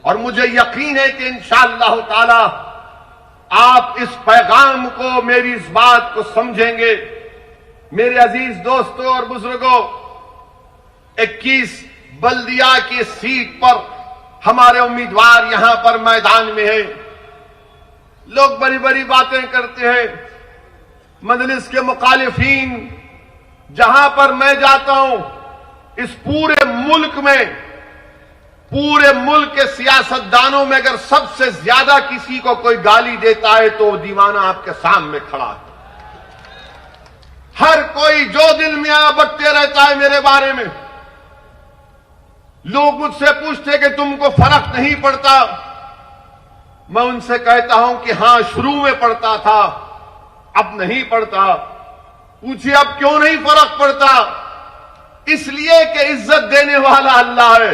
और मुझे यकीन है कि इंशाअल्लाह ताला आप इस पैगाम को, मेरी इस बात को समझेंगे। मेरे अजीज दोस्तों और बुजुर्गों, 21 बल्दिया की सीट पर हमारे उम्मीदवार यहां पर मैदान में हैं। लोग बड़ी बड़ी बातें करते हैं। मजलिस के मुखालिफीन, जहां पर मैं जाता हूं, इस पूरे मुल्क के सियासतदानों में अगर सबसे ज्यादा किसी को कोई गाली देता है तो दीवाना आपके सामने खड़ा है। हर कोई जो दिल में आ बकते रहता है मेरे बारे में। लोग मुझसे पूछते कि तुमको फर्क नहीं पड़ता। मैं उनसे कहता हूं कि हां, शुरू में पड़ता था, अब नहीं पड़ता। पूछिए अब क्यों नहीं फर्क पड़ता? इसलिए कि इज्जत देने वाला अल्लाह है,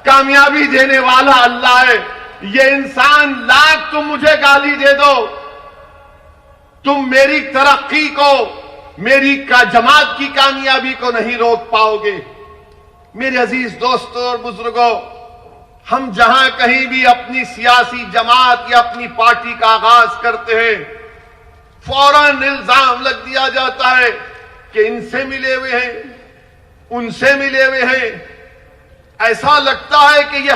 कामयाबी देने वाला अल्लाह है। ये इंसान लाख तुम मुझे गाली दे दो, तुम मेरी तरक्की को, मेरी जमात की कामयाबी को नहीं रोक पाओगे। मेरे अजीज दोस्तों और बुजुर्गों, हम जहां कहीं भी अपनी सियासी जमात या अपनी पार्टी का आगाज करते हैं, फौरन इल्जाम लग दिया जाता है कि इनसे मिले हुए हैं, उनसे मिले हुए हैं। ऐसा लगता है कि ये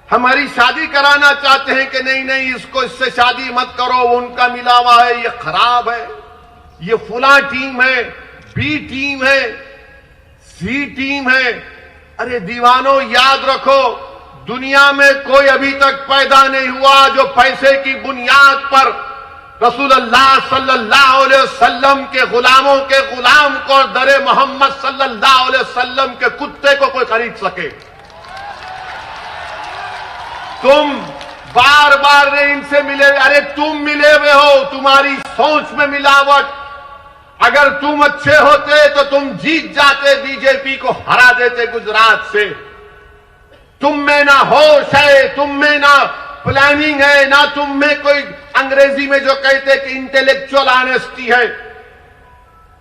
हमारी शादी कराना चाहते हैं कि नहीं नहीं, इसको इससे शादी मत करो, वो उनका मिला हुआ है, ये खराब है, ये फुला टीम है, बी टीम है, सी टीम है। अरे दीवानों, याद रखो, दुनिया में कोई अभी तक पैदा नहीं हुआ जो पैसे की बुनियाद पर रसूलुल्लाह सल्लल्लाहु अलैहि वसल्लम के गुलामों के गुलाम को और दरे मोहम्मद सल्लल्लाहु अलैहि वसल्लम के कुत्ते को कोई खरीद सके। तुम बार बार इनसे मिले, अरे तुम मिले हुए हो, तुम्हारी सोच में मिलावट। अगर तुम अच्छे होते तो तुम जीत जाते, बीजेपी को हरा देते गुजरात से। तुम में ना होश है, तुम में ना प्लानिंग है, ना तुम में कोई अंग्रेजी में जो कहते कि इंटेलेक्चुअल ऑनेस्टी है।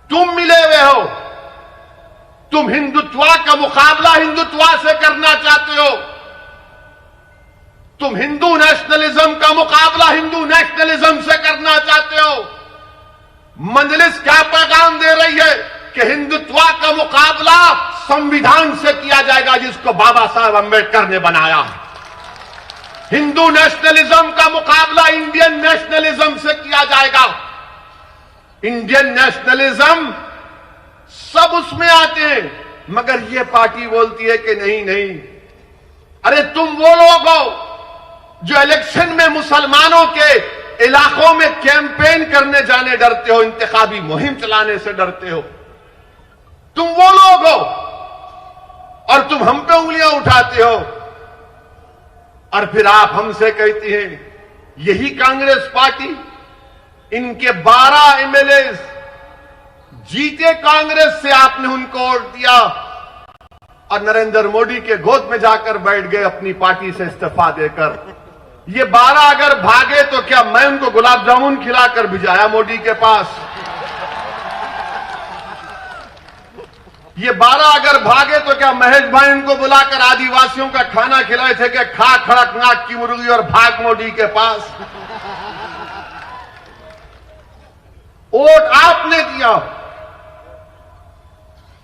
तुम मिले हुए हो, तुम हिंदुत्व का मुकाबला हिंदुत्व से करना चाहते हो, तुम हिंदू नेशनलिज्म का मुकाबला हिंदू नेशनलिज्म से करना चाहते हो। मजलिस क्या पैगाम दे रही है कि हिंदुत्व का मुकाबला संविधान से किया जाएगा जिसको बाबा साहब अंबेडकर ने बनाया है। हिंदू नेशनलिज्म का मुकाबला इंडियन नेशनलिज्म से किया जाएगा। इंडियन नेशनलिज्म सब उसमें आते हैं, मगर ये पार्टी बोलती है कि नहीं नहीं। अरे तुम वो लोग हो जो इलेक्शन में मुसलमानों के इलाकों में कैंपेन करने जाने डरते हो, इंतखाबी मुहिम चलाने से डरते हो। तुम वो लोग हो और तुम हम पे उंगलियां उठाते हो और फिर आप हमसे कहती हैं यही कांग्रेस पार्टी, इनके 12 एमएलए जीते कांग्रेस से, आपने उनको वोट दिया और नरेंद्र मोदी के गोद में जाकर बैठ गए अपनी पार्टी से इस्तीफा देकर। ये 12 अगर भागे तो क्या मैं उनको गुलाब जामुन खिलाकर भिजाया मोदी के पास? ये 12 अगर भागे तो क्या महेश भाई उनको बुलाकर आदिवासियों का खाना खिलाए थे कि खा खड़कनाथ की मुर्गी और भाग मोदी के पास? वोट आपने दिया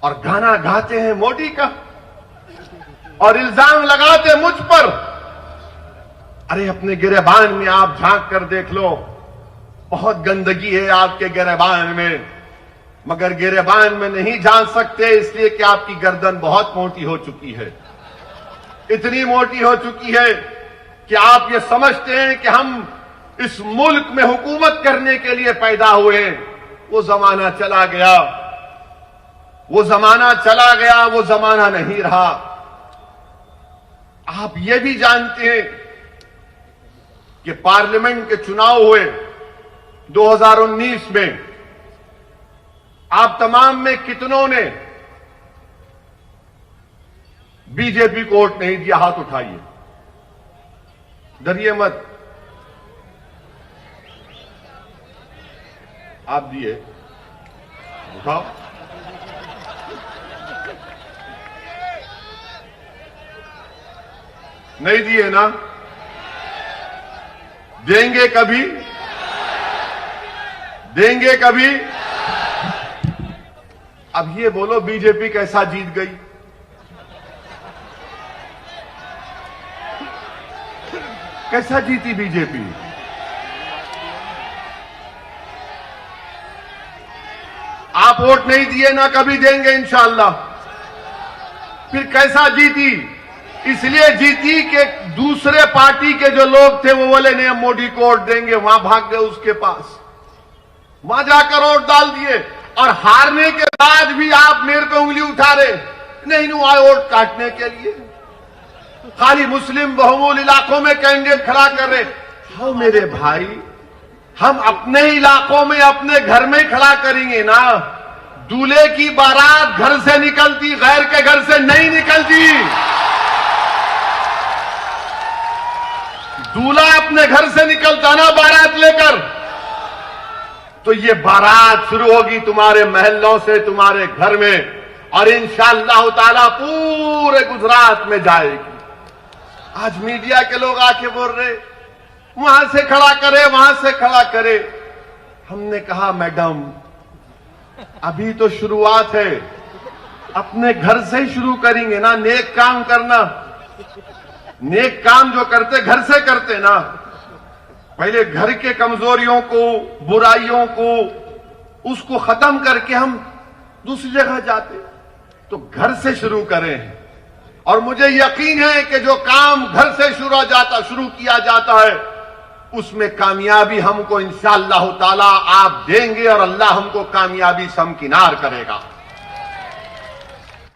और गाना गाते हैं मोदी का और इल्जाम लगाते मुझ पर। अरे अपने गिरेबान में आप झांक कर देख लो, बहुत गंदगी है आपके गिरेबान में, मगर गिरेबान में नहीं झांक सकते इसलिए कि आपकी गर्दन बहुत मोटी हो चुकी है। इतनी मोटी हो चुकी है कि आप ये समझते हैं कि हम इस मुल्क में हुकूमत करने के लिए पैदा हुए। वो जमाना चला गया, वो जमाना चला गया, वो जमाना नहीं रहा। आप ये भी जानते हैं कि पार्लियामेंट के चुनाव हुए 2019 में, आप तमाम में कितनों ने बीजेपी को वोट नहीं दिया? हाथ उठाइए, डरिए मत। आप दिए, उठाओ। नहीं दिए ना? देंगे कभी? देंगे कभी? अब ये बोलो बीजेपी कैसा जीत गई? कैसा जीती बीजेपी? आप वोट नहीं दिए ना, कभी देंगे इंशाअल्लाह। फिर कैसा जीती? इसलिए जीती कि दूसरे पार्टी के जो लोग थे वो बोले नहीं, हम मोदी को वोट देंगे, वहां भाग गए उसके पास, वहां जाकर वोट डाल दिए। और हारने के बाद भी आप मेरे पे उंगली उठा रहे, नहीं आए वोट काटने के लिए, खाली मुस्लिम बहुमूल इलाकों में कैंडिडेट खड़ा कर रहे। हाँ मेरे भाई, हम अपने इलाकों में अपने घर में खड़ा करेंगे ना। दूल्हे की बारात घर से निकलती, गैर के घर से नहीं निकलती। दूल्हा अपने घर से निकलता ना बारात लेकर, तो ये बारात शुरू होगी तुम्हारे महल्लों से, तुम्हारे घर में, और इंशाअल्लाह ताला पूरे गुजरात में जाएगी। आज मीडिया के लोग आके बोल रहे वहां से खड़ा करे, वहां से खड़ा करे। हमने कहा मैडम अभी तो शुरुआत है, अपने घर से ही शुरू करेंगे ना। नेक काम करना, नेक काम जो करते घर से करते ना। पहले घर के कमजोरियों को, बुराइयों को, उसको खत्म करके हम दूसरी जगह जाते। तो घर से शुरू करें, और मुझे यकीन है कि जो काम घर से शुरू किया जाता है उसमें कामयाबी हमको इंशाअल्लाह ताला आप देंगे, और अल्लाह हमको कामयाबी से हमकिनार करेगा।